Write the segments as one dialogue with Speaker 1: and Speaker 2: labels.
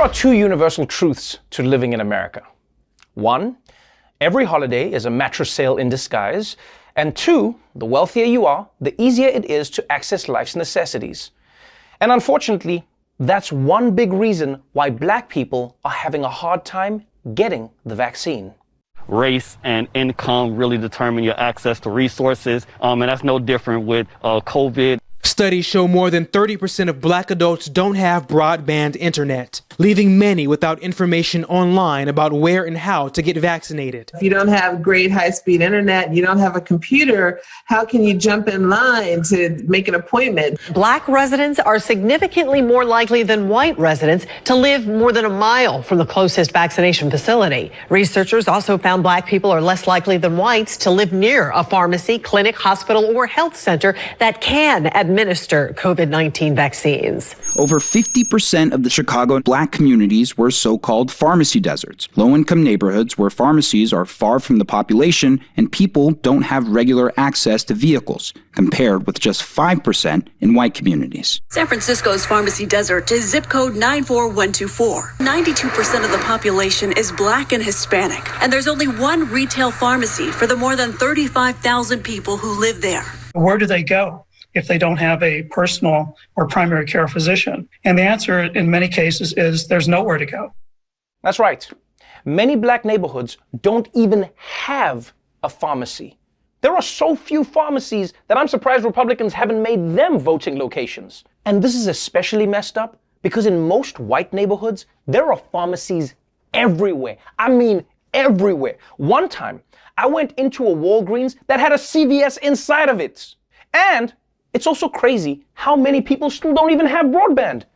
Speaker 1: There are two universal truths to living in America. One, every holiday is a mattress sale in disguise. And two, the wealthier you are, the easier it is to access life's necessities. And unfortunately, that's one big reason why Black people are having a hard time getting the vaccine.
Speaker 2: Race and income really determine your access to resources, and that's no different with COVID.
Speaker 3: Studies show more than 30% of Black adults don't have broadband internet, leaving many without information online about where and how to get vaccinated.
Speaker 4: If you don't have great high-speed internet, you don't have a computer, how can you jump in line to make an appointment?
Speaker 5: Black residents are significantly more likely than white residents to live more than a mile from the closest vaccination facility. Researchers also found Black people are less likely than whites to live near a pharmacy, clinic, hospital, or health center that can administer COVID-19 vaccines.
Speaker 6: Over 50% of the Chicago Black communities were so-called pharmacy deserts, low-income neighborhoods where pharmacies are far from the population and people don't have regular access to vehicles, compared with just 5% in white communities.
Speaker 7: San Francisco's pharmacy desert is zip code 94124. 92% of the population is Black and Hispanic, and there's only one retail pharmacy for the more than 35,000 people who live there.
Speaker 8: Where do they go if they don't have a personal or primary care physician? And the answer in many cases is there's nowhere to go.
Speaker 1: That's right. Many Black neighborhoods don't even have a pharmacy. There are so few pharmacies that I'm surprised Republicans haven't made them voting locations. And this is especially messed up because in most white neighborhoods, there are pharmacies everywhere. I mean, everywhere. One time, I went into a Walgreens that had a CVS inside of it. And it's also crazy how many people still don't even have broadband.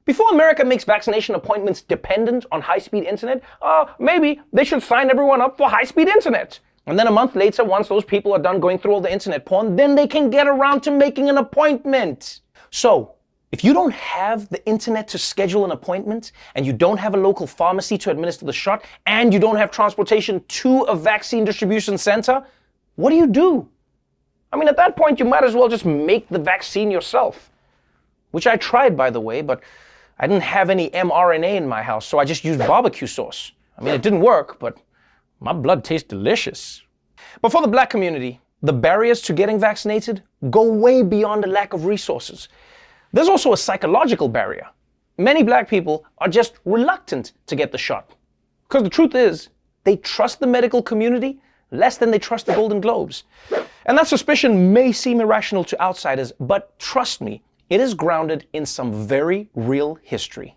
Speaker 1: Before America makes vaccination appointments dependent on high-speed internet, maybe they should sign everyone up for high-speed internet. And then a month later, once those people are done going through all the internet porn, then they can get around to making an appointment. So, if you don't have the internet to schedule an appointment, and you don't have a local pharmacy to administer the shot, and you don't have transportation to a vaccine distribution center, what do? I mean, at that point, you might as well just make the vaccine yourself. Which I tried, by the way, but I didn't have any mRNA in my house, so I just used barbecue sauce. I mean, it didn't work, but my blood tastes delicious. But for the Black community, the barriers to getting vaccinated go way beyond a lack of resources. There's also a psychological barrier. Many Black people are just reluctant to get the shot. Because the truth is, they trust the medical community less than they trust the Golden Globes. And that suspicion may seem irrational to outsiders, but trust me, it is grounded in some very real history.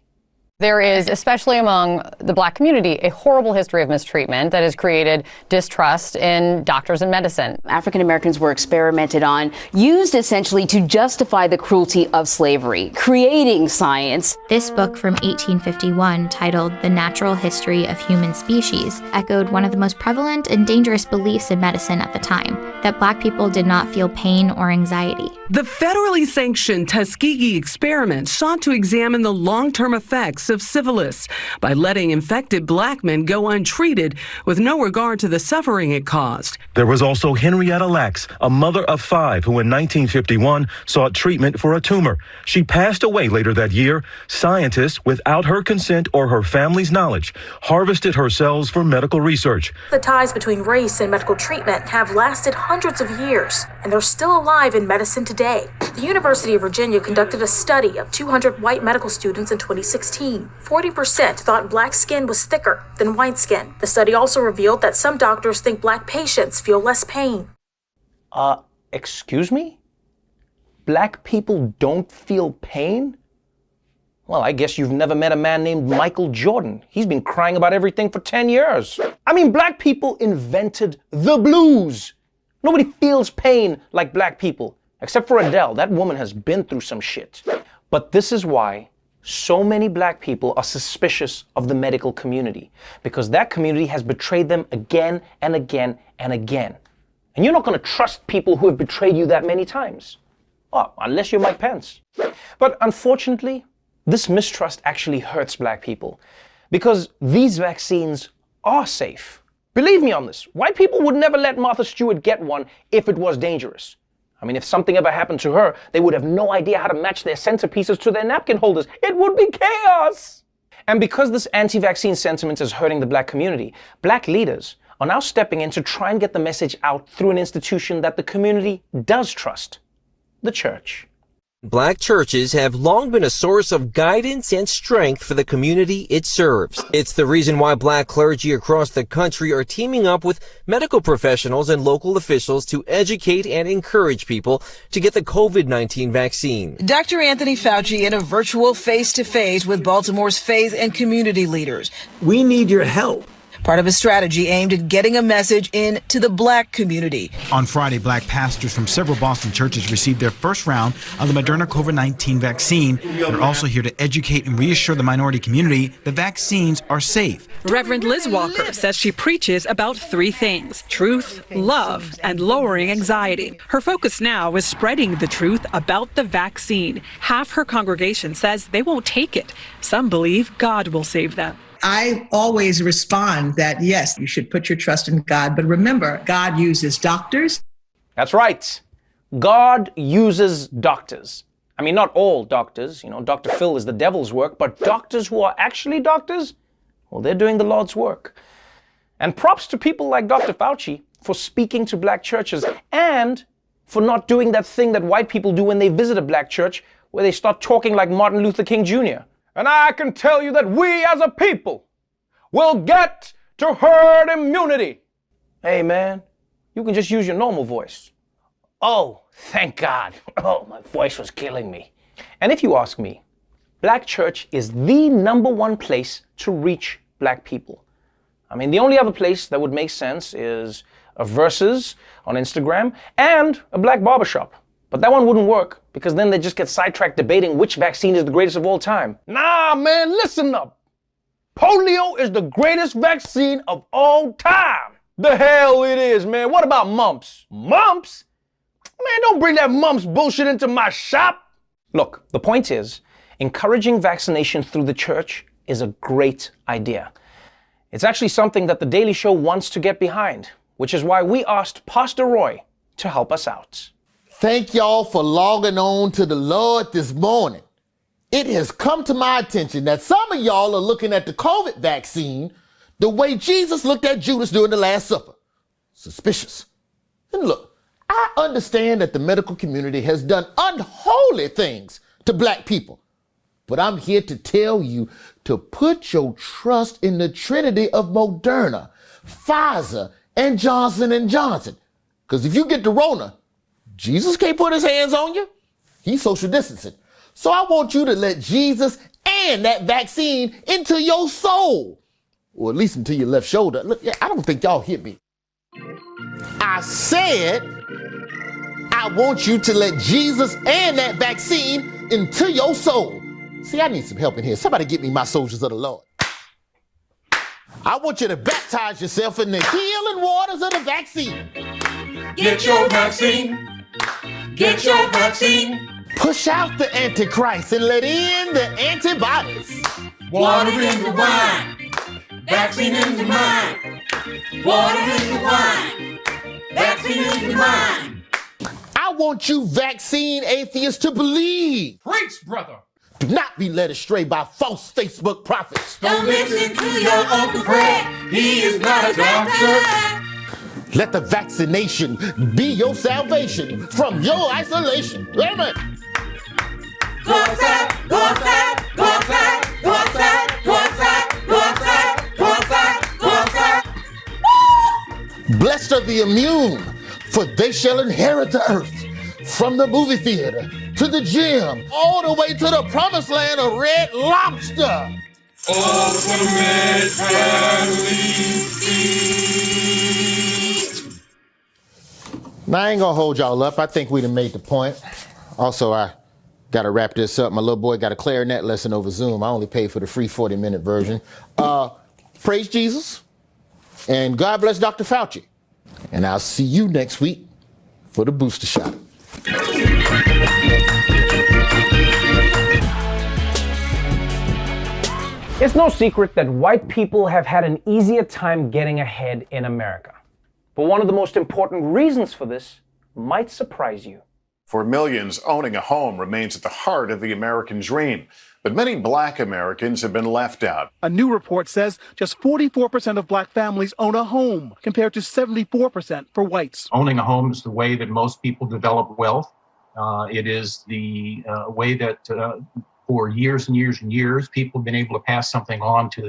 Speaker 9: There is, especially among the Black community, a horrible history of mistreatment that has created distrust in doctors and medicine.
Speaker 10: African Americans were experimented on, used essentially to justify the cruelty of slavery, creating science.
Speaker 11: This book from 1851, titled The Natural History of Human Species, echoed one of the most prevalent and dangerous beliefs in medicine at the time, that Black people did not feel pain or anxiety.
Speaker 12: The federally sanctioned Tuskegee experiment sought to examine the long-term effects of syphilis by letting infected Black men go untreated with no regard to the suffering it caused.
Speaker 13: There was also Henrietta Lacks, a mother of 5 who in 1951 sought treatment for a tumor. She passed away later that year. Scientists, without her consent or her family's knowledge, harvested her cells for medical research.
Speaker 14: The ties between race and medical treatment have lasted hundreds of years, and they're still alive in medicine today. The University of Virginia conducted a study of 200 white medical students in 2016. 40% thought Black skin was thicker than white skin. The study also revealed that some doctors think Black patients feel less pain.
Speaker 1: Excuse me? Black people don't feel pain? Well, I guess you've never met a man named Michael Jordan. He's been crying about everything for 10 years. I mean, Black people invented the blues. Nobody feels pain like Black people, except for Adele. That woman has been through some shit. But this is why so many Black people are suspicious of the medical community, because that community has betrayed them again and again and again. And you're not going to trust people who have betrayed you that many times. Oh, unless you're Mike Pence. But unfortunately, this mistrust actually hurts Black people, because these vaccines are safe. Believe me on this, white people would never let Martha Stewart get one if it was dangerous. I mean, if something ever happened to her, they would have no idea how to match their centerpieces to their napkin holders. It would be chaos. And because this anti-vaccine sentiment is hurting the black community, black leaders are now stepping in to try and get the message out through an institution that the community does trust, the church.
Speaker 15: Black churches have long been a source of guidance and strength for the community it serves. It's the reason why black clergy across the country are teaming up with medical professionals and local officials to educate and encourage people to get the COVID-19 vaccine.
Speaker 16: Dr. Anthony Fauci in a virtual face-to-face with Baltimore's faith and community leaders.
Speaker 17: We need your help.
Speaker 16: Part of a strategy aimed at getting a message in to the black community.
Speaker 18: On Friday, black pastors from several Boston churches received their first round of the Moderna COVID-19 vaccine. They're also here to educate and reassure the minority community the vaccines are safe.
Speaker 19: Reverend Liz Walker says she preaches about three things: truth, love, and lowering anxiety. Her focus now is spreading the truth about the vaccine. Half her congregation says they won't take it. Some believe God will save them.
Speaker 20: I always respond that, yes, you should put your trust in God. But remember, God uses doctors.
Speaker 1: That's right. God uses doctors. I mean, not all doctors. You know, Dr. Phil is the devil's work. But doctors who are actually doctors, well, they're doing the Lord's work. And props to people like Dr. Fauci for speaking to black churches and for not doing that thing that white people do when they visit a black church, where they start talking like Martin Luther King Jr. And I can tell you that we as a people will get to herd immunity. Hey man, you can just use your normal voice. Oh, thank God. Oh, my voice was killing me. And if you ask me, black church is the #1 place to reach black people. I mean, the only other place that would make sense is a Versus on Instagram and a black barbershop. But that one wouldn't work, because then they just get sidetracked debating which vaccine is the greatest of all time. Nah, man, listen up. Polio is the greatest vaccine of all time. The hell it is, man. What about mumps? Mumps? Man, don't bring that mumps bullshit into my shop. Look, the point is, encouraging vaccination through the church is a great idea. It's actually something that The Daily Show wants to get behind, which is why we asked Pastor Roy to help us out.
Speaker 21: Thank y'all for logging on to the Lord this morning. It has come to my attention that some of y'all are looking at the COVID vaccine the way Jesus looked at Judas during the Last Supper. Suspicious. And look, I understand that the medical community has done unholy things to black people, but I'm here to tell you to put your trust in the trinity of Moderna, Pfizer, and Johnson & Johnson. Because if you get the Rona, Jesus can't put his hands on you. He's social distancing. So I want you to let Jesus and that vaccine into your soul. Or at least into your left shoulder. Look, I don't think y'all hit me. I said, I want you to let Jesus and that vaccine into your soul. See, I need some help in here. Somebody get me my soldiers of the Lord. I want you to baptize yourself in the healing waters of the vaccine.
Speaker 22: Get your vaccine. Get your vaccine.
Speaker 21: Push out the Antichrist and let in the antibodies.
Speaker 22: Water in the wine. Vaccine in the mind. Water in the wine. Vaccine in the mind.
Speaker 21: I want you vaccine atheists to believe.
Speaker 22: Preach, brother.
Speaker 21: Do not be led astray by false Facebook prophets.
Speaker 22: Don't listen to your Uncle Fred. He is not a doctor.
Speaker 21: Let the vaccination be your salvation from your isolation. Amen.
Speaker 22: Go outside, go outside, go outside, go outside, go outside, go outside, go outside, go outside.
Speaker 21: Blessed are the immune, for they shall inherit the earth. From the movie theater to the gym, all the way to the promised land of Red Lobster.
Speaker 22: Ultimate family feast.
Speaker 21: Now, I ain't gonna hold y'all up. I think we done made the point. Also, I gotta wrap this up. My little boy got a clarinet lesson over Zoom. I only paid for the free 40-minute version. Praise Jesus, and God bless Dr. Fauci. And I'll see you next week for the booster shot.
Speaker 1: It's no secret that white people have had an easier time getting ahead in America. But one of the most important reasons for this might surprise you.
Speaker 2: For millions, owning a home remains at the heart of the American dream. But many black Americans have been left out.
Speaker 17: A new report says just 44% of black families own a home, compared to 74% for whites.
Speaker 23: Owning a home is the way that most people develop wealth. It is the way that for years and years and years, people have been able to pass something on to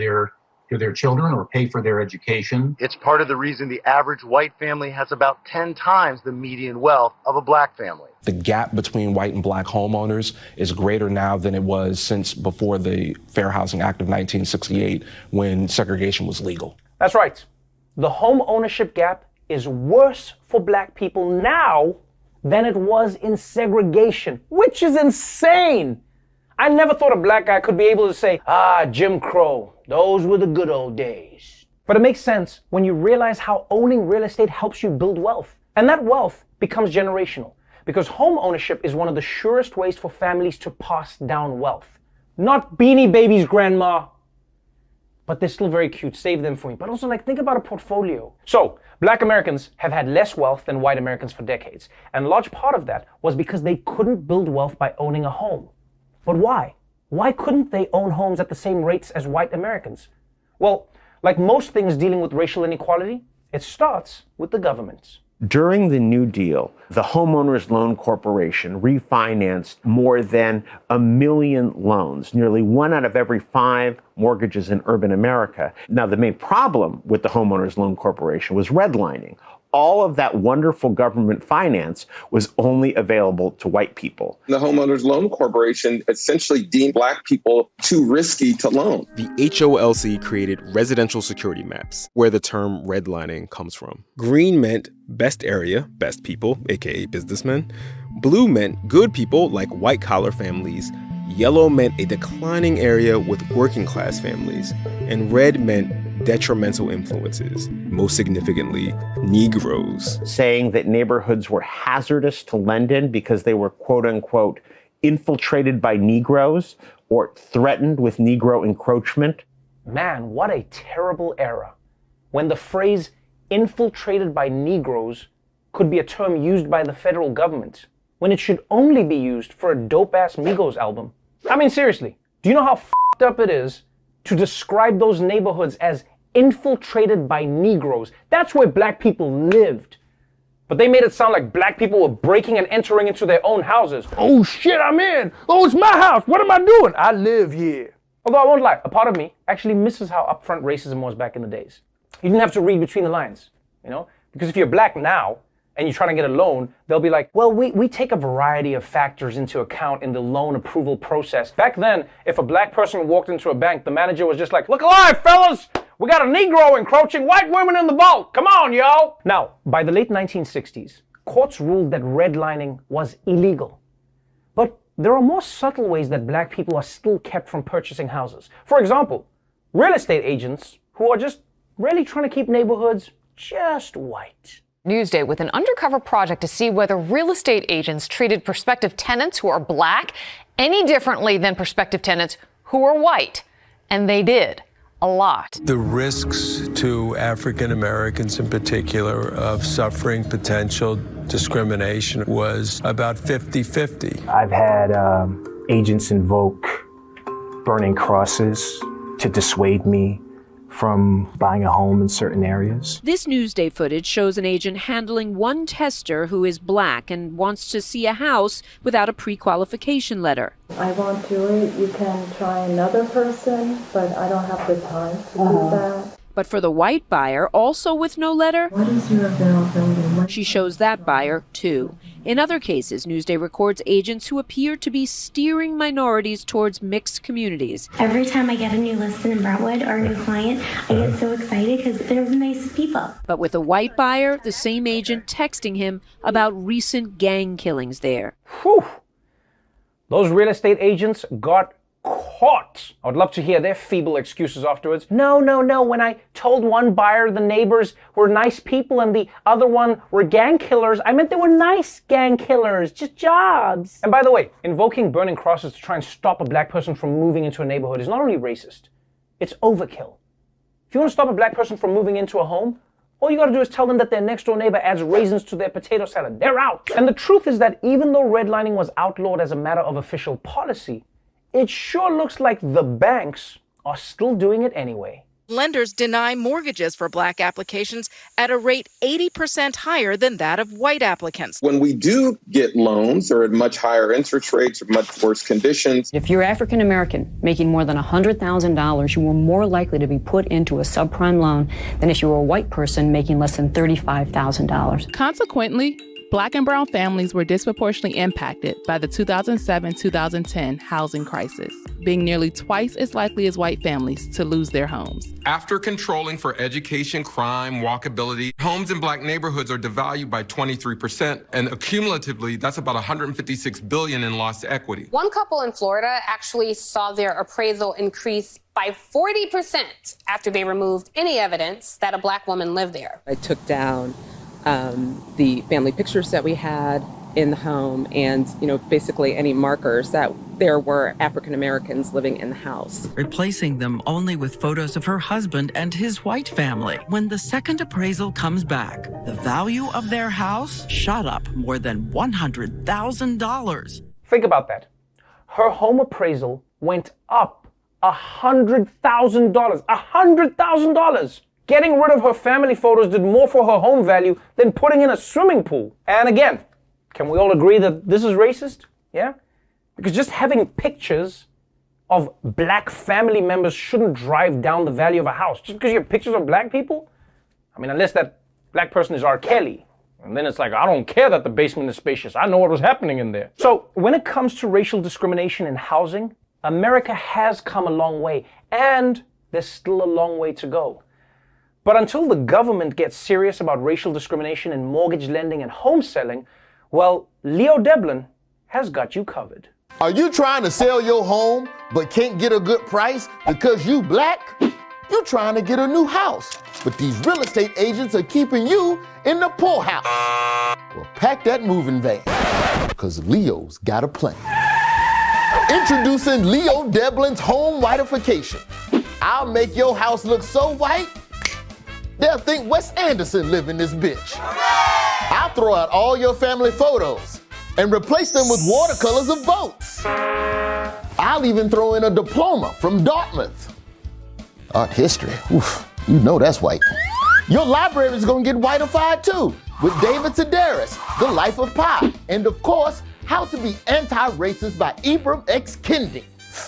Speaker 23: their children or pay for their education.
Speaker 24: It's part of the reason the average white family has about 10 times the median wealth of a black family.
Speaker 25: The gap between white and black homeowners is greater now than it was since before the Fair Housing Act of 1968, when segregation was legal.
Speaker 1: That's right. The home ownership gap is worse for black people now than it was in segregation, which is insane. I never thought a black guy could be able to say, Jim Crow, those were the good old days. But it makes sense when you realize how owning real estate helps you build wealth. And that wealth becomes generational, because home ownership is one of the surest ways for families to pass down wealth. Not Beanie Babies, grandma. But they're still very cute, save them for me. But also, think about a portfolio. So, black Americans have had less wealth than white Americans for decades. And a large part of that was because they couldn't build wealth by owning a home. But why? Why couldn't they own homes at the same rates as white Americans? Well, like most things dealing with racial inequality, it starts with the government.
Speaker 26: During the New Deal, the Homeowners Loan Corporation refinanced more than 1 million loans, nearly 1 out of every 5 mortgages in urban America. Now, the main problem with the Homeowners Loan Corporation was redlining. All of that wonderful government finance was only available to white people.
Speaker 27: The Homeowners Loan Corporation essentially deemed black people too risky to loan.
Speaker 28: The HOLC created residential security maps, where the term redlining comes from. Green meant best area, best people, aka businessmen. Blue meant good people, like white-collar families. Yellow meant a declining area with working-class families. And red meant detrimental influences, most significantly, Negroes.
Speaker 26: Saying that neighborhoods were hazardous to lend in because they were, quote unquote, infiltrated by Negroes or threatened with Negro encroachment.
Speaker 1: Man, what a terrible era when the phrase infiltrated by Negroes could be a term used by the federal government, when it should only be used for a dope-ass Migos album. I mean, seriously, do you know how f***ed up it is to describe those neighborhoods as infiltrated by Negroes? That's where black people lived. But they made it sound like black people were breaking and entering into their own houses. Oh shit, I'm in. Oh, it's my house. What am I doing? I live here. Although I won't lie, a part of me actually misses how upfront racism was back in the days. You didn't have to read between the lines, Because if you're black now, and you're trying to get a loan, they'll be like, well, we take a variety of factors into account in the loan approval process. Back then, if a black person walked into a bank, the manager was just like, look alive, fellas! We got a Negro encroaching white women in the vault! Come on, yo! Now, by the late 1960s, courts ruled that redlining was illegal. But there are more subtle ways that black people are still kept from purchasing houses. For example, real estate agents who are just really trying to keep neighborhoods just white.
Speaker 29: Newsday with an undercover project to see whether real estate agents treated prospective tenants who are black any differently than prospective tenants who are white. And they did. A lot.
Speaker 30: The risks to African Americans in particular of suffering potential discrimination was about 50-50.
Speaker 31: I've had agents invoke burning crosses to dissuade me from buying a home in certain areas.
Speaker 32: This Newsday footage shows an agent handling one tester who is black and wants to see a house without a pre-qualification letter.
Speaker 33: I won't do it. You can try another person, but I don't have the time to do that.
Speaker 32: But for the white buyer, also with no letter,
Speaker 33: what is your availability?
Speaker 32: She shows that buyer, too. In other cases, Newsday records agents who appear to be steering minorities towards mixed communities.
Speaker 34: Every time I get a new listing in Brentwood or a new client, I get so excited because they're the nicest people.
Speaker 32: But with a white buyer, the same agent texting him about recent gang killings there.
Speaker 1: Whew. Those real estate agents got caught. I would love to hear their feeble excuses afterwards. No. When I told one buyer the neighbors were nice people and the other one were gang killers, I meant they were nice gang killers, just jobs. And by the way, invoking burning crosses to try and stop a black person from moving into a neighborhood is not only racist, it's overkill. If you want to stop a black person from moving into a home, All you gotta do is tell them that their next door neighbor adds raisins to their potato salad. They're out. And the truth is that even though redlining was outlawed as a matter of official policy, it sure looks like the banks are still doing it anyway.
Speaker 3: Lenders deny mortgages for Black applications at a rate 80% higher than that of white applicants.
Speaker 27: When we do get loans, or at much higher interest rates or much worse conditions.
Speaker 4: If you're African American making more than $100,000, you were more likely to be put into a subprime loan than if you were a white person making less than $35,000.
Speaker 5: Consequently, Black and brown families were disproportionately impacted by the 2007-2010 housing crisis, being nearly twice as likely as white families to lose their homes.
Speaker 6: After controlling for education, crime, walkability, homes in Black neighborhoods are devalued by 23%, and cumulatively, that's about $156 billion in lost equity.
Speaker 7: One couple in Florida actually saw their appraisal increase by 40% after they removed any evidence that a Black woman lived there.
Speaker 8: I took down the family pictures that we had in the home and, basically any markers that there were African Americans living in the house.
Speaker 9: Replacing them only with photos of her husband and his white family. When the second appraisal comes back, the value of their house shot up more than $100,000.
Speaker 1: Think about that. Her home appraisal went up $100,000. $100,000! Getting rid of her family photos did more for her home value than putting in a swimming pool. And again, can we all agree that this is racist? Yeah? Because just having pictures of Black family members shouldn't drive down the value of a house. Just because you have pictures of Black people? I mean, unless that Black person is R. Kelly. And then it's like, I don't care that the basement is spacious. I know what was happening in there. So when it comes to racial discrimination in housing, America has come a long way. And there's still a long way to go. But until the government gets serious about racial discrimination in mortgage lending and home selling, well, Leo Devlin has got you covered.
Speaker 21: Are you trying to sell your home but can't get a good price because you Black? You're trying to get a new house, but these real estate agents are keeping you in the poorhouse. Well, pack that moving van, because Leo's got a plan. Introducing Leo Devlin's Home Whitification. I'll make your house look so white, they'll think Wes Anderson live in this bitch. I'll throw out all your family photos and replace them with watercolors of boats. I'll even throw in a diploma from Dartmouth. Art history, oof, you know that's white. Your library is gonna get whitified too, with David Sedaris, The Life of Pi, and of course, How to Be Anti-Racist by Ibram X. Kendi.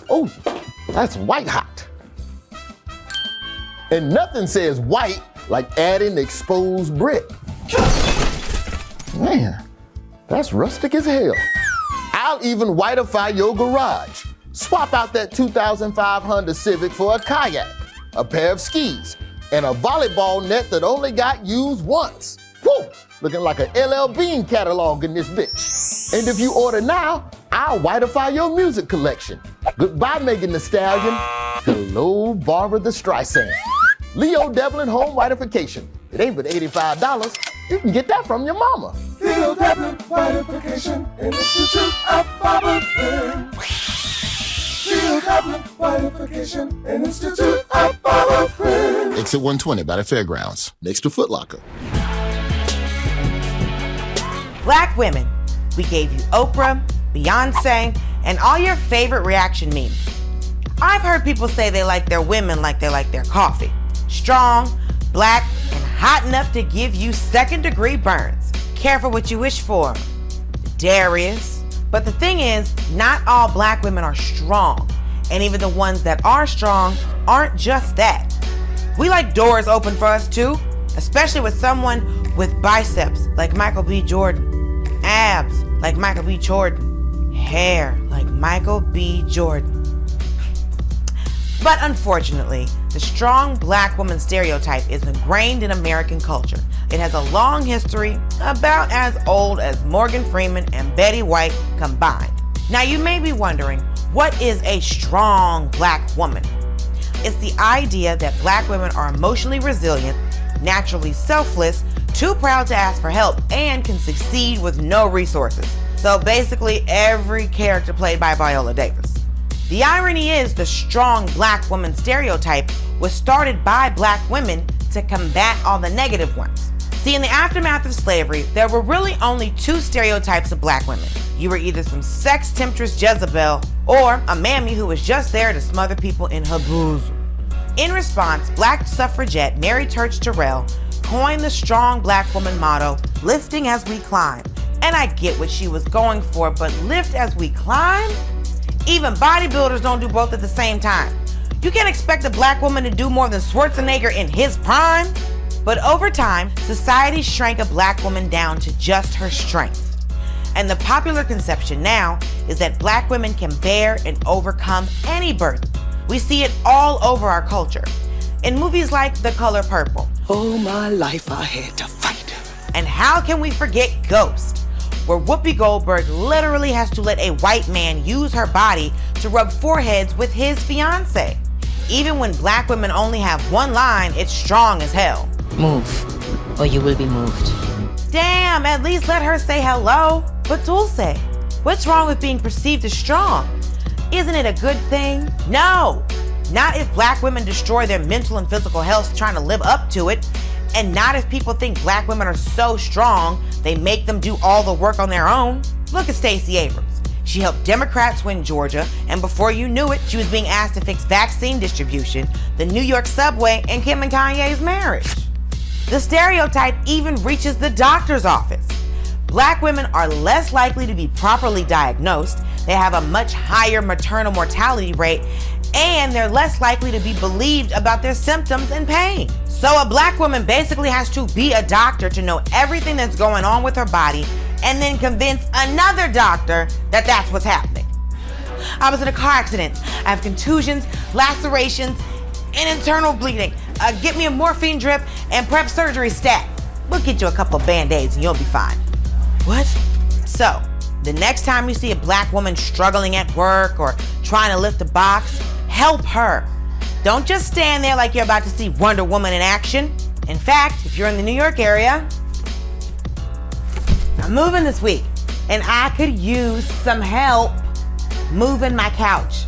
Speaker 21: Oh, that's white hot. And nothing says white like adding exposed brick. Man, that's rustic as hell. I'll even whitify your garage. Swap out that 2005 Honda Civic for a kayak, a pair of skis, and a volleyball net that only got used once. Woo! Looking like an LL Bean catalog in this bitch. And if you order now, I'll whitify your music collection. Goodbye, Megan Thee Stallion. Hello, Barbara the Streisand. Leo Devlin Home Whitification. It ain't but $85. You can get that from your mama.
Speaker 22: Leo Devlin Whitification Institute of Barbering. Leo Devlin Whitification Institute of Barbering.
Speaker 21: Exit 120 by the fairgrounds, next to Foot Locker.
Speaker 10: Black women. We gave you Oprah, Beyonce, and all your favorite reaction memes. I've heard people say they like their women like they like their coffee. Strong, Black, and hot enough to give you second-degree burns. Careful what you wish for. Darius. But the thing is, not all Black women are strong. And even the ones that are strong aren't just that. We like doors open for us too, especially with someone with biceps like Michael B. Jordan, abs like Michael B. Jordan, hair like Michael B. Jordan. But unfortunately, the strong Black woman stereotype is ingrained in American culture. It has a long history, about as old as Morgan Freeman and Betty White combined. Now you may be wondering, what is a strong Black woman? It's the idea that Black women are emotionally resilient, naturally selfless, too proud to ask for help, and can succeed with no resources. So basically every character played by Viola Davis. The irony is the strong Black woman stereotype was started by Black women to combat all the negative ones. See, in the aftermath of slavery, there were really only two stereotypes of black women. You were either some sex temptress Jezebel or a mammy who was just there to smother people in her bosom. In response, black suffragette Mary Church Terrell coined the strong black woman motto, lifting as we climb. And I get what she was going for, but lift as we climb? Even bodybuilders don't do both at the same time. You can't expect a black woman to do more than Schwarzenegger in his prime. But over time, society shrank a black woman down to just her strength. And the popular conception now is that black women can bear and overcome any burden. We see it all over our culture. In movies like The Color Purple.
Speaker 22: All my life I had to fight.
Speaker 10: And how can we forget Ghost, where Whoopi Goldberg literally has to let a white man use her body to rub foreheads with his fiancé. Even when black women only have one line, it's strong as hell.
Speaker 2: Move, or you will be moved.
Speaker 10: Damn, at least let her say hello. But Dulce, what's wrong with being perceived as strong? Isn't it a good thing? No, not if black women destroy their mental and physical health trying to live up to it. And not if people think black women are so strong, they make them do all the work on their own. Look at Stacey Abrams. She helped Democrats win Georgia, and before you knew it, she was being asked to fix vaccine distribution, the New York subway, and Kim and Kanye's marriage. The stereotype even reaches the doctor's office. Black women are less likely to be properly diagnosed, they have a much higher maternal mortality rate, and they're less likely to be believed about their symptoms and pain. So a black woman basically has to be a doctor to know everything that's going on with her body and then convince another doctor that that's what's happening. I was in a car accident. I have contusions, lacerations, and internal bleeding. Get me a morphine drip and prep surgery stat. We'll get you a couple of Band-Aids and you'll be fine. What? So, the next time you see a black woman struggling at work or trying to lift a box, help her. Don't just stand there like you're about to see Wonder Woman in action. In fact, if you're in the New York area, I'm moving this week, and I could use some help moving my couch.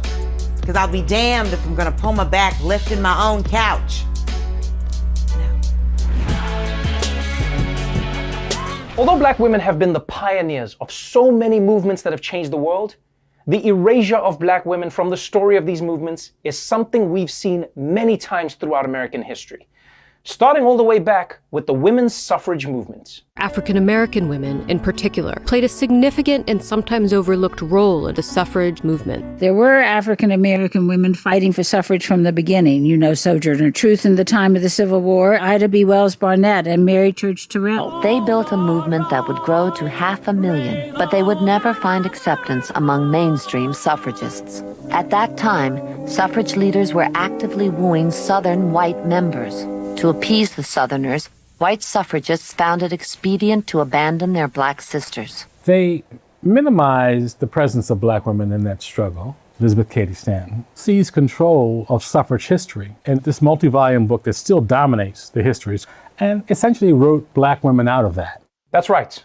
Speaker 10: Because I'll be damned if I'm gonna pull my back lifting my own couch.
Speaker 1: Although black women have been the pioneers of so many movements that have changed the world, the erasure of black women from the story of these movements is something we've seen many times throughout American history. Starting all the way back with the women's suffrage movement.
Speaker 32: African American women, in particular, played a significant and sometimes overlooked role in the suffrage movement.
Speaker 11: There were African American women fighting for suffrage from the beginning. You know, Sojourner Truth in the time of the Civil War, Ida B. Wells Barnett, and Mary Church Terrell.
Speaker 12: They built a movement that would grow to 500,000, but they would never find acceptance among mainstream suffragists. At that time, suffrage leaders were actively wooing Southern white members. To appease the Southerners, white suffragists found it expedient to abandon their black sisters.
Speaker 13: They minimized the presence of black women in that struggle. Elizabeth Cady Stanton seized control of suffrage history in this multi-volume book that still dominates the histories and essentially wrote black women out of that.
Speaker 1: That's right.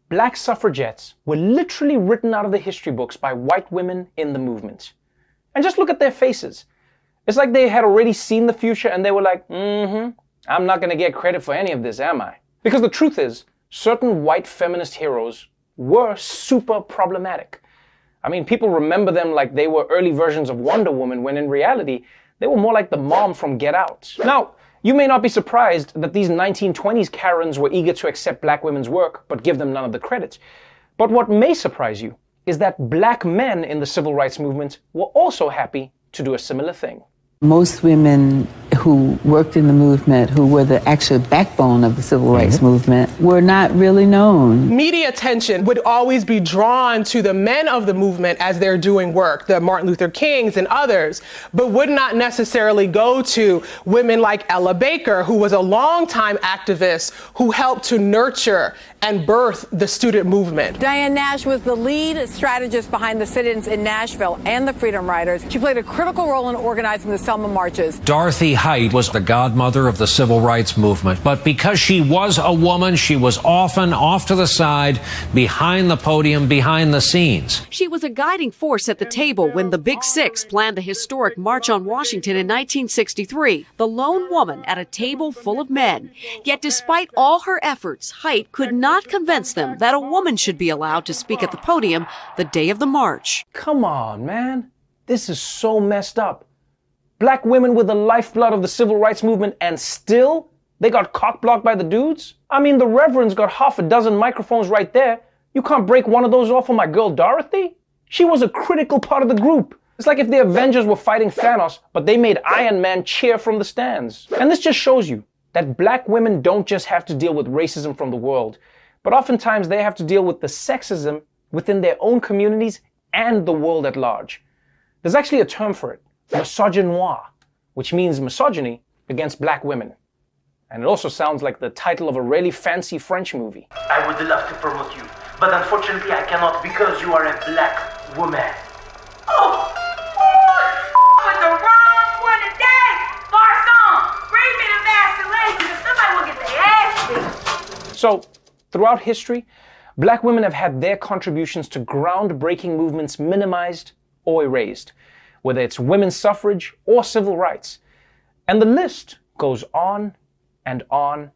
Speaker 1: Black suffragettes were literally written out of the history books by white women in the movement. And just look at their faces. It's like they had already seen the future and they were like, I'm not gonna get credit for any of this, am I? Because the truth is, certain white feminist heroes were super problematic. I mean, people remember them like they were early versions of Wonder Woman, when in reality, they were more like the mom from Get Out. Now, you may not be surprised that these 1920s Karens were eager to accept black women's work, but give them none of the credit. But what may surprise you is that black men in the civil rights movement were also happy to do a similar thing.
Speaker 14: Most women who worked in the movement, who were the actual backbone of the civil rights movement, were not really known.
Speaker 15: Media attention would always be drawn to the men of the movement as they're doing work, the Martin Luther Kings and others, but would not necessarily go to women like Ella Baker, who was a longtime activist who helped to nurture and birth the student movement.
Speaker 16: Diane Nash was the lead strategist behind the sit-ins in Nashville and the Freedom Riders. She played a critical role in organizing the Selma marches.
Speaker 17: Dorothy Height was the godmother of the civil rights movement, but because she was a woman, she was often off to the side, behind the podium, behind the scenes.
Speaker 18: She was a guiding force at the table when the Big Six planned the historic March on Washington in 1963, the lone woman at a table full of men. Yet despite all her efforts, Height could not convince them that a woman should be allowed to speak at the podium the day of the march.
Speaker 1: Come on, man. This is so messed up. Black women were the lifeblood of the civil rights movement, and still they got cock-blocked by the dudes? I mean, the Reverend's got half a dozen microphones right there. You can't break one of those off for my girl Dorothy? She was a critical part of the group. It's like if the Avengers were fighting Thanos, but they made Iron Man cheer from the stands. And this just shows you that black women don't just have to deal with racism from the world, but oftentimes they have to deal with the sexism within their own communities and the world at large. There's actually a term for it, misogynoir, which means misogyny against black women. And it also sounds like the title of a really fancy French movie.
Speaker 19: I would love to promote you, but unfortunately I cannot because you are a black woman. Oh! With the wrong one today! Garçon, bring me the Vaseline because somebody will get their ass beat.
Speaker 1: So, throughout history, black women have had their contributions to groundbreaking movements minimized or erased, whether it's women's suffrage or civil rights. And the list goes on and on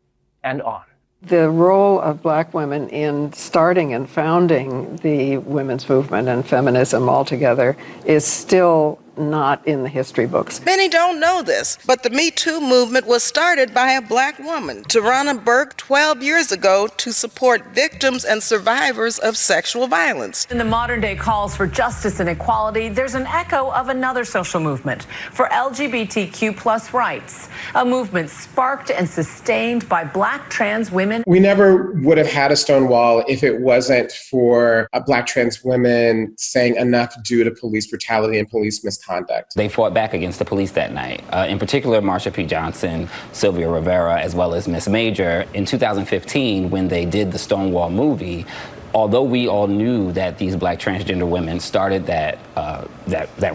Speaker 1: and on.
Speaker 20: The role of black women in starting and founding the women's movement and feminism altogether is still not in the history books.
Speaker 23: Many don't know this, but the Me Too movement was started by a black woman, Tarana Burke, 12 years ago to support victims and survivors of sexual violence.
Speaker 16: In the modern day calls for justice and equality, there's an echo of another social movement for LGBTQ plus rights, a movement sparked and sustained by black trans women.
Speaker 24: We never would have had a Stonewall if it wasn't for black trans women saying enough due to police brutality and police misconduct.
Speaker 25: They fought back against the police that night. In particular, Marsha P. Johnson, Sylvia Rivera, as well as Miss Major. In 2015, when they did the Stonewall movie, although we all knew that these black transgender women started that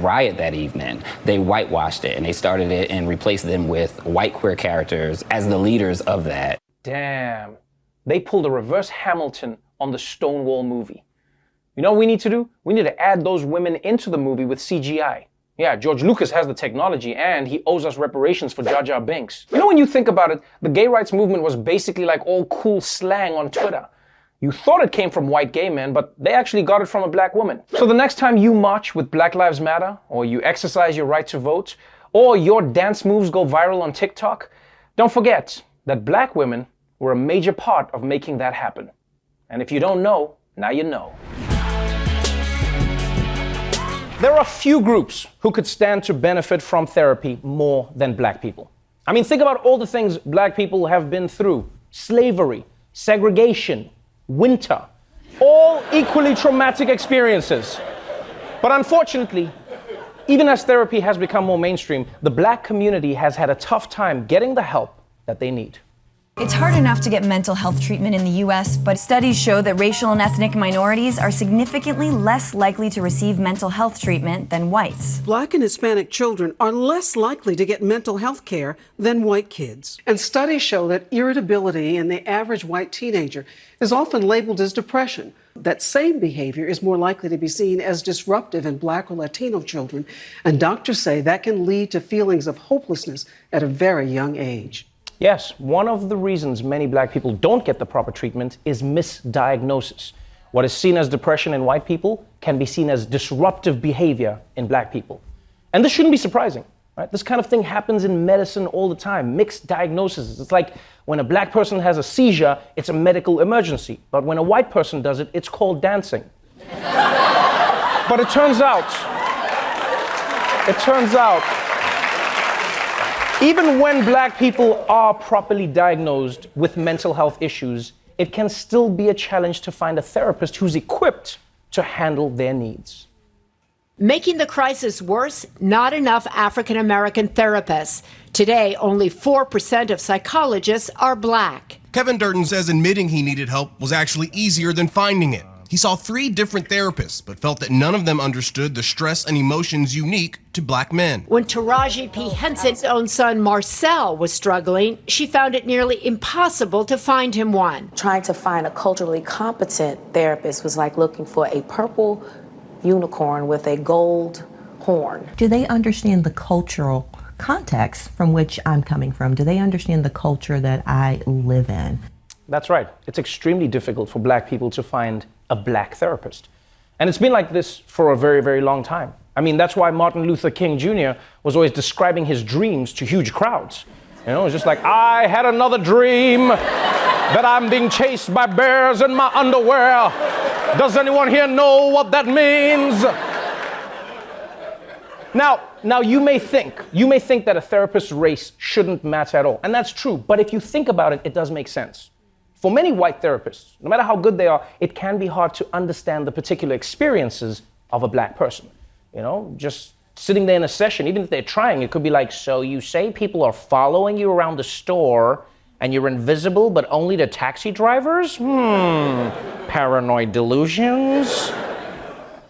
Speaker 25: riot that evening, they whitewashed it and they started it and replaced them with white queer characters as the leaders of that.
Speaker 1: Damn. They pulled a reverse Hamilton on the Stonewall movie. You know what we need to do? We need to add those women into the movie with CGI. Yeah, George Lucas has the technology and he owes us reparations for Jar Jar Binks. You know, when you think about it, the gay rights movement was basically like all cool slang on Twitter. You thought it came from white gay men, but they actually got it from a black woman. So the next time you march with Black Lives Matter, or you exercise your right to vote, or your dance moves go viral on TikTok, don't forget that black women were a major part of making that happen. And if you don't know, now you know. There are few groups who could stand to benefit from therapy more than black people. I mean, think about all the things black people have been through. Slavery, segregation, winter, all equally traumatic experiences. But unfortunately, even as therapy has become more mainstream, the black community has had a tough time getting the help that they need.
Speaker 26: It's hard enough to get mental health treatment in the U.S., but studies show that racial and ethnic minorities are significantly less likely to receive mental health treatment than whites.
Speaker 28: Black and Hispanic children are less likely to get mental health care than white kids. And studies show that irritability in the average white teenager is often labeled as depression. That same behavior is more likely to be seen as disruptive in Black or Latino children, and doctors say that can lead to feelings of hopelessness at a very young age.
Speaker 1: Yes, one of the reasons many black people don't get the proper treatment is misdiagnosis. What is seen as depression in white people can be seen as disruptive behavior in black people. And this shouldn't be surprising, right? This kind of thing happens in medicine all the time, mixed diagnoses. It's like when a black person has a seizure, it's a medical emergency. But when a white person does it, it's called dancing. But it turns out, even when black people are properly diagnosed with mental health issues, it can still be a challenge to find a therapist who's equipped to handle their needs.
Speaker 32: Making the crisis worse, not enough African American therapists. Today, only 4% of psychologists are black.
Speaker 29: Kevin Durden says admitting he needed help was actually easier than finding it.
Speaker 3: He saw 3 different therapists, but felt that none of them understood the stress and emotions unique to black men.
Speaker 4: When Taraji P. Henson's own son Marcel was struggling, she found it nearly impossible to find him one.
Speaker 5: Trying to find a culturally competent therapist was like looking for a purple unicorn with a gold horn.
Speaker 6: Do they understand the cultural context from which I'm coming from? Do they understand the culture that I live in?
Speaker 1: That's right. It's extremely difficult for black people to find a black therapist. And it's been like this for a very, very long time. I mean, that's why Martin Luther King Jr. was always describing his dreams to huge crowds. You know, it's just like, I had another dream that I'm being chased by bears in my underwear. Does anyone here know what that means? Now you may think that a therapist's race shouldn't matter at all. And that's true. But if you think about it, it does make sense. For many white therapists, no matter how good they are, it can be hard to understand the particular experiences of a black person. You know, just sitting there in a session, even if they're trying, it could be like, so you say people are following you around the store and you're invisible, but only to taxi drivers? Paranoid delusions.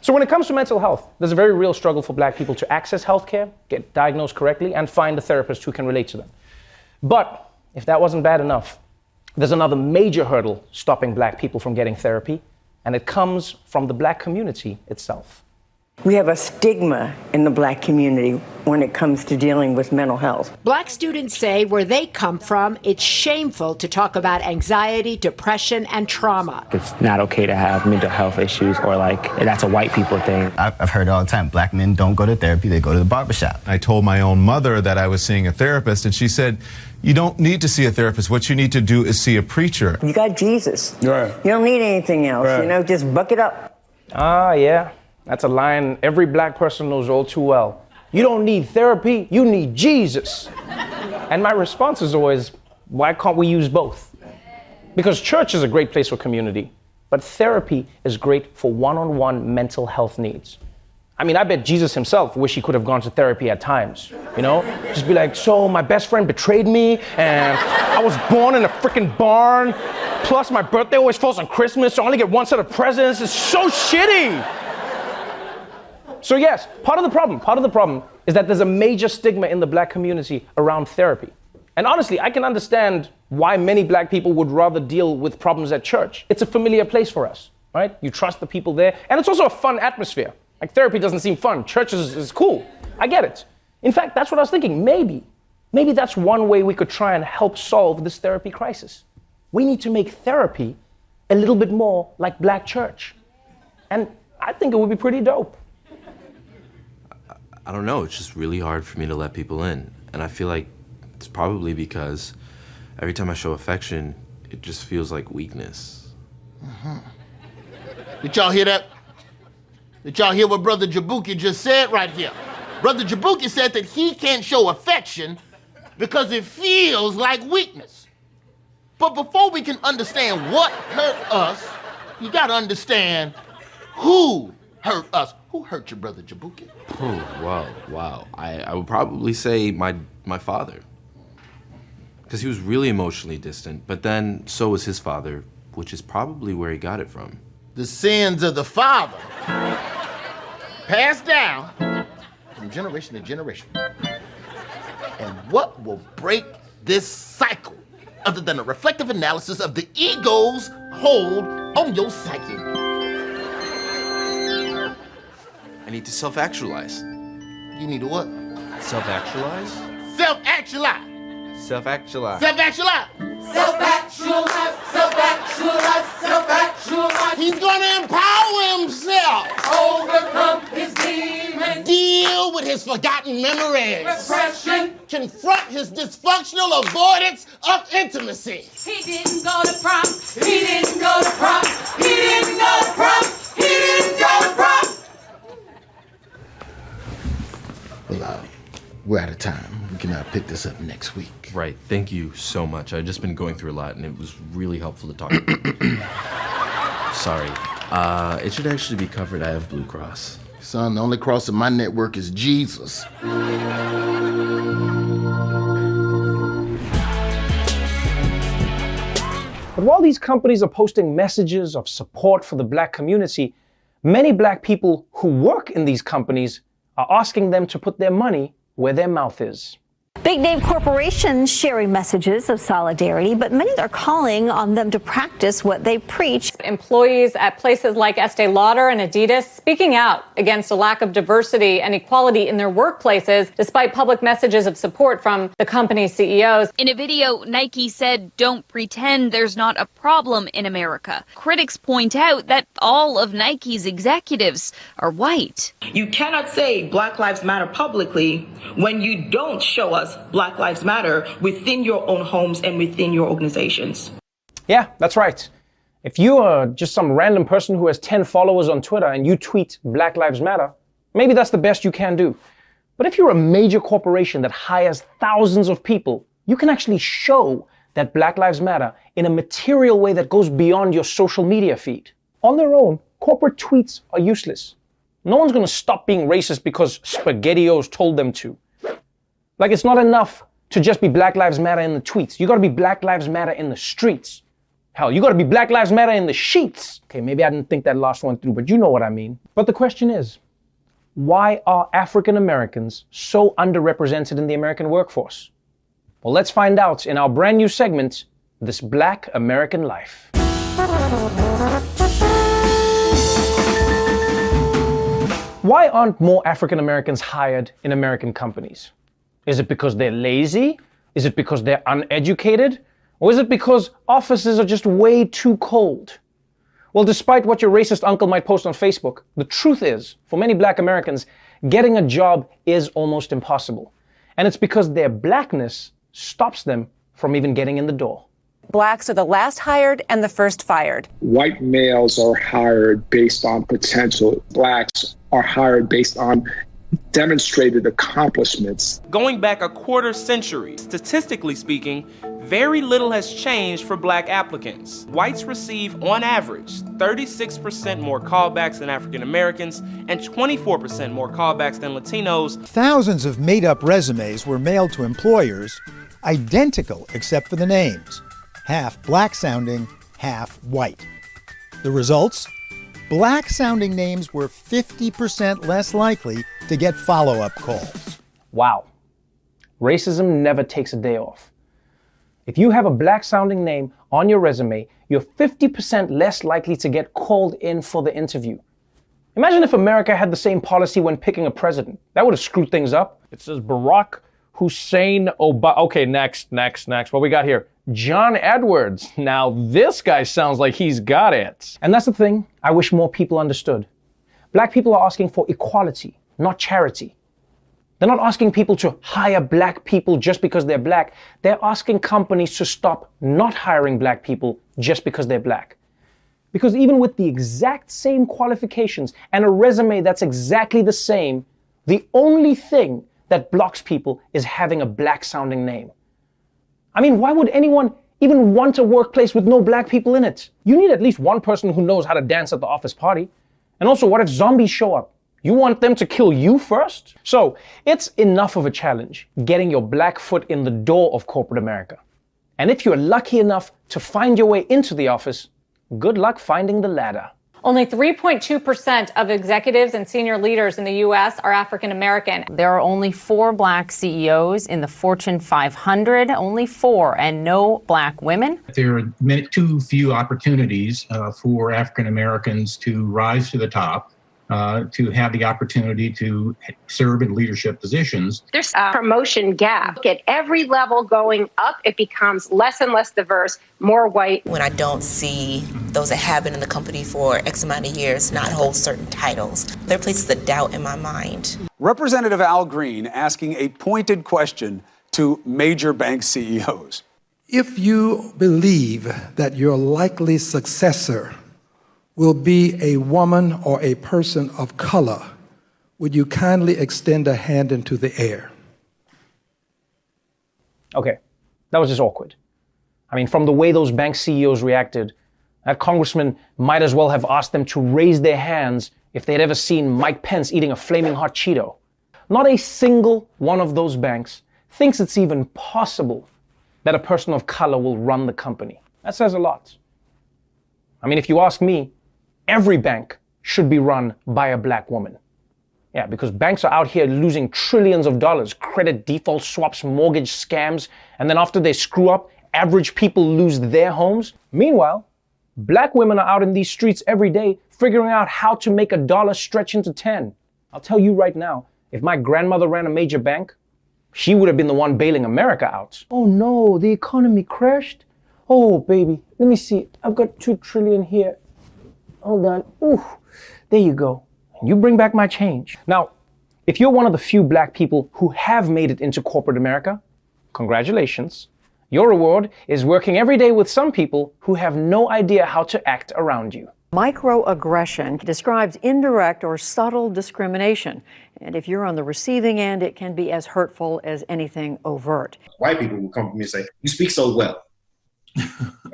Speaker 1: So when it comes to mental health, there's a very real struggle for black people to access healthcare, get diagnosed correctly, and find a therapist who can relate to them. But if that wasn't bad enough, there's another major hurdle stopping black people from getting therapy, and it comes from the black community itself.
Speaker 7: We have a stigma in the black community when it comes to dealing with mental health.
Speaker 4: Black students say where they come from, it's shameful to talk about anxiety, depression, and trauma.
Speaker 8: It's not okay to have mental health issues, or like that's a white people thing.
Speaker 9: I've heard all the time, black men don't go to therapy, they go to the barbershop.
Speaker 21: I told my own mother that I was seeing a therapist, and she said, you don't need to see a therapist. What you need to do is see a preacher.
Speaker 7: You got Jesus.
Speaker 21: Right.
Speaker 7: You don't need anything else, you know, just buck it up.
Speaker 1: Yeah. That's a line every black person knows all too well. You don't need therapy, you need Jesus. And my response is always, why can't we use both? Because church is a great place for community, but therapy is great for one-on-one mental health needs. I mean, I bet Jesus himself wished he could have gone to therapy at times, you know? Just be like, so my best friend betrayed me, and I was born in a freaking barn, plus my birthday always falls on Christmas, so I only get one set of presents. It's so shitty. So yes, part of the problem is that there's a major stigma in the black community around therapy. And honestly, I can understand why many black people would rather deal with problems at church. It's a familiar place for us, right? You trust the people there, and it's also a fun atmosphere. Like, therapy doesn't seem fun. Church is cool. I get it. In fact, that's what I was thinking. Maybe that's one way we could try and help solve this therapy crisis. We need to make therapy a little bit more like black church. And I think it would be pretty dope.
Speaker 27: I don't know, it's just really hard for me to let people in. And I feel like it's probably because every time I show affection, it just feels like weakness.
Speaker 29: Did y'all hear that? Did y'all hear what Brother Jabuki just said right here? Brother Jabuki said that he can't show affection because it feels like weakness. But before we can understand what hurt us, you gotta understand who hurt us. Who hurt your Brother Jabuki?
Speaker 27: Oh, wow. I would probably say my father. Because he was really emotionally distant, but then so was his father, which is probably where he got it from.
Speaker 29: The sins of the father passed down from generation to generation. And what will break this cycle other than a reflective analysis of the ego's hold on your psyche?
Speaker 27: I need to self-actualize.
Speaker 29: You need to what?
Speaker 27: Self-actualize?
Speaker 29: Self-actualize.
Speaker 27: Self-actualize.
Speaker 29: Self-actualize. Self-actualize. Self-actualize. Self-actualize. He's gonna empower himself. Overcome his demons. Deal with his forgotten memories. Repression. Confront his dysfunctional avoidance of intimacy.
Speaker 22: He didn't go to prom. He didn't go to prom. He didn't go to prom. He didn't go to prom.
Speaker 29: Well, we're out of time. We can pick this up next week.
Speaker 27: Right. Thank you so much. I've just been going through a lot, and it was really helpful to talk. Sorry. It should actually be covered. I have Blue Cross.
Speaker 29: Son, the only cross in my network is Jesus.
Speaker 1: But And while these companies are posting messages of support for the black community, many black people who work in these companies are asking them to put their money where their mouth is.
Speaker 2: Big name corporations sharing messages of solidarity, but many are calling on them to practice what they preach.
Speaker 10: Employees at places like Estee Lauder and Adidas speaking out against a lack of diversity and equality in their workplaces, despite public messages of support from the company's CEOs.
Speaker 11: In a video, Nike said, "Don't pretend there's not a problem in America." Critics point out that all of Nike's executives are white.
Speaker 12: You cannot say Black Lives Matter publicly when you don't show us Black Lives Matter within your own homes and within your organizations.
Speaker 1: Yeah, that's right. If you are just some random person who has 10 followers on Twitter and you tweet Black Lives Matter, maybe that's the best you can do. But if you're a major corporation that hires thousands of people, you can actually show that Black Lives Matter in a material way that goes beyond your social media feed. On their own, corporate tweets are useless. No one's going to stop being racist because SpaghettiOs told them to. Like, it's not enough to just be Black Lives Matter in the tweets. You gotta be Black Lives Matter in the streets. Hell, you gotta be Black Lives Matter in the sheets. Okay, maybe I didn't think that last one through, but you know what I mean. But the question is, why are African Americans so underrepresented in the American workforce? Well, let's find out in our brand new segment, This Black American Life. Why aren't more African Americans hired in American companies? Is it because they're lazy? Is it because they're uneducated? Or is it because offices are just way too cold? Well, despite what your racist uncle might post on Facebook, the truth is, for many black Americans, getting a job is almost impossible. And it's because their blackness stops them from even getting in the door.
Speaker 13: Blacks are the last hired and the first fired.
Speaker 14: White males are hired based on potential. Blacks are hired based on demonstrated accomplishments.
Speaker 15: Going back a quarter century, statistically speaking, very little has changed for black applicants. Whites receive, on average, 36% more callbacks than African Americans and 24% more callbacks than Latinos.
Speaker 17: Thousands of made-up resumes were mailed to employers, identical except for the names. Half black-sounding, half white. The results? Black-sounding names were 50% less likely to get follow-up calls.
Speaker 1: Wow. Racism never takes a day off. If you have a black-sounding name on your resume, you're 50% less likely to get called in for the interview. Imagine if America had the same policy when picking a president. That would have screwed things up. It says Barack Hussein Obama. Okay, next. What we got here? John Edwards. Now this guy sounds like he's got it. And that's the thing I wish more people understood. Black people are asking for equality, not charity. They're not asking people to hire black people just because they're black. They're asking companies to stop not hiring black people just because they're black. Because even with the exact same qualifications and a resume that's exactly the same, the only thing that blocks people is having a black-sounding name. I mean, why would anyone even want a workplace with no black people in it? You need at least one person who knows how to dance at the office party. And also, what if zombies show up? You want them to kill you first? So, it's enough of a challenge getting your black foot in the door of corporate America. And if you're lucky enough to find your way into the office, good luck finding the ladder.
Speaker 32: Only 3.2% of executives and senior leaders in the U.S. are African American.
Speaker 18: There are only 4 black CEOs in the Fortune 500, only 4, and no black women.
Speaker 19: There are too few opportunities for African Americans to rise to the top, to have the opportunity to serve in leadership positions.
Speaker 30: There's a promotion gap. At every level going up, it becomes less and less diverse, more white.
Speaker 5: When I don't see those that have been in the company for X amount of years not hold certain titles, there places a doubt in my mind.
Speaker 31: Representative Al Green asking a pointed question to major bank CEOs.
Speaker 33: If you believe that your likely successor will be a woman or a person of color, would you kindly extend a hand into the air?
Speaker 1: Okay, that was just awkward. I mean, from the way those bank CEOs reacted, that congressman might as well have asked them to raise their hands if they'd ever seen Mike Pence eating a flaming hot Cheeto. Not a single one of those banks thinks it's even possible that a person of color will run the company. That says a lot. I mean, if you ask me, every bank should be run by a black woman. Yeah, because banks are out here losing trillions of dollars, credit default swaps, mortgage scams, and then after they screw up, average people lose their homes. Meanwhile, black women are out in these streets every day figuring out how to make $1 stretch into 10. I'll tell you right now, if my grandmother ran a major bank, she would have been the one bailing America out. Oh no, the economy crashed? Oh baby, let me see, I've got 2 trillion here. Hold on, ooh, there you go. You bring back my change. Now, if you're one of the few black people who have made it into corporate America, congratulations. Your reward is working every day with some people who have no idea how to act around you.
Speaker 3: Microaggression describes indirect or subtle discrimination. And if you're on the receiving end, it can be as hurtful as anything overt.
Speaker 4: White people will come to me and say, you speak so well.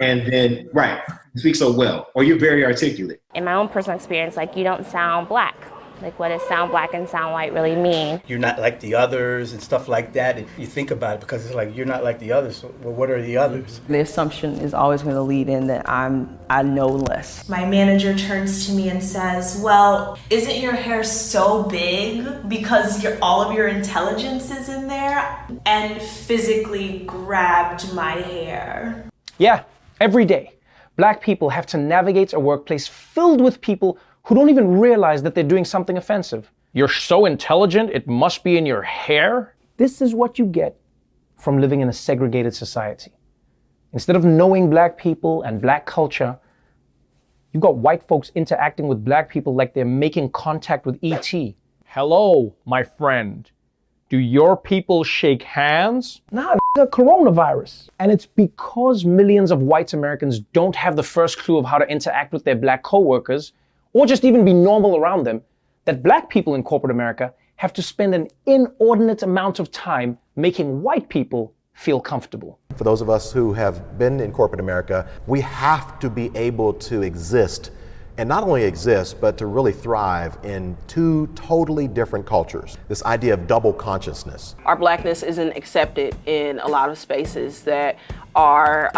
Speaker 4: And then, right, you speak so well, or you're very articulate.
Speaker 6: In my own personal experience, like, you don't sound black. Like, what does sound black and sound white really mean?
Speaker 8: You're not like the others and stuff like that. And you think about it because it's like, you're not like the others. So, well, what are the others?
Speaker 9: The assumption is always going to lead in that I know less.
Speaker 16: My manager turns to me and says, well, isn't your hair so big because all of your intelligence is in there? And physically grabbed my hair.
Speaker 1: Yeah, every day, black people have to navigate a workplace filled with people who don't even realize that they're doing something offensive. You're so intelligent, it must be in your hair? This is what you get from living in a segregated society. Instead of knowing black people and black culture, you've got white folks interacting with black people like they're making contact with E.T. Hello, my friend. Do your people shake hands? Nah, a coronavirus. And it's because millions of white Americans don't have the first clue of how to interact with their black coworkers, or just even be normal around them, that black people in corporate America have to spend an inordinate amount of time making white people feel comfortable.
Speaker 20: For those of us who have been in corporate America, we have to be able to exist, and not only exist, but to really thrive in 2 totally different cultures. This idea of double consciousness.
Speaker 21: Our blackness isn't accepted in a lot of spaces that are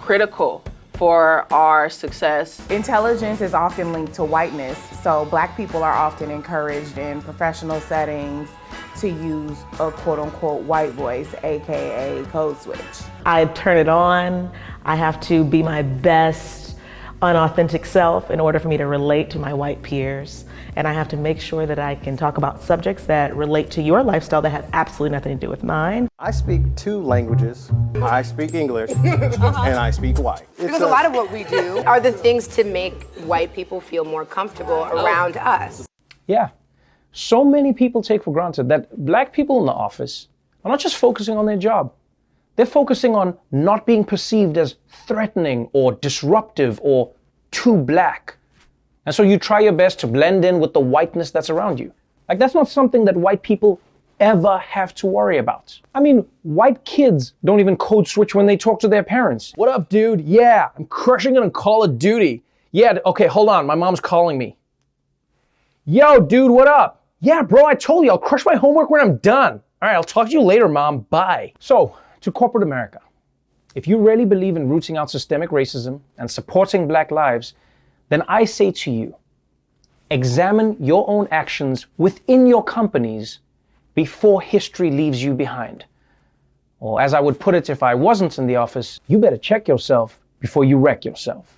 Speaker 21: critical for our success.
Speaker 23: Intelligence is often linked to whiteness, so black people are often encouraged in professional settings to use a quote-unquote white voice, aka code switch.
Speaker 24: I turn it on. I have to be my best unauthentic self in order for me to relate to my white peers. And I have to make sure that I can talk about subjects that relate to your lifestyle that have absolutely nothing to do with mine.
Speaker 25: I speak 2 languages. I speak English and I speak white.
Speaker 26: Because a lot of what we do are the things to make white people feel more comfortable around us.
Speaker 1: Yeah, so many people take for granted that black people in the office are not just focusing on their job. They're focusing on not being perceived as threatening or disruptive or too black. And so you try your best to blend in with the whiteness that's around you. Like, that's not something that white people ever have to worry about. I mean, white kids don't even code switch when they talk to their parents. What up, dude? Yeah, I'm crushing it on Call of Duty. Yeah, okay, hold on, my mom's calling me. Yo, dude, what up? Yeah, bro, I told you, I'll crush my homework when I'm done. All right, I'll talk to you later, Mom. Bye. So, to corporate America, if you really believe in rooting out systemic racism and supporting black lives, then I say to you, examine your own actions within your companies before history leaves you behind. Or as I would put it if I wasn't in the office, you better check yourself before you wreck yourself.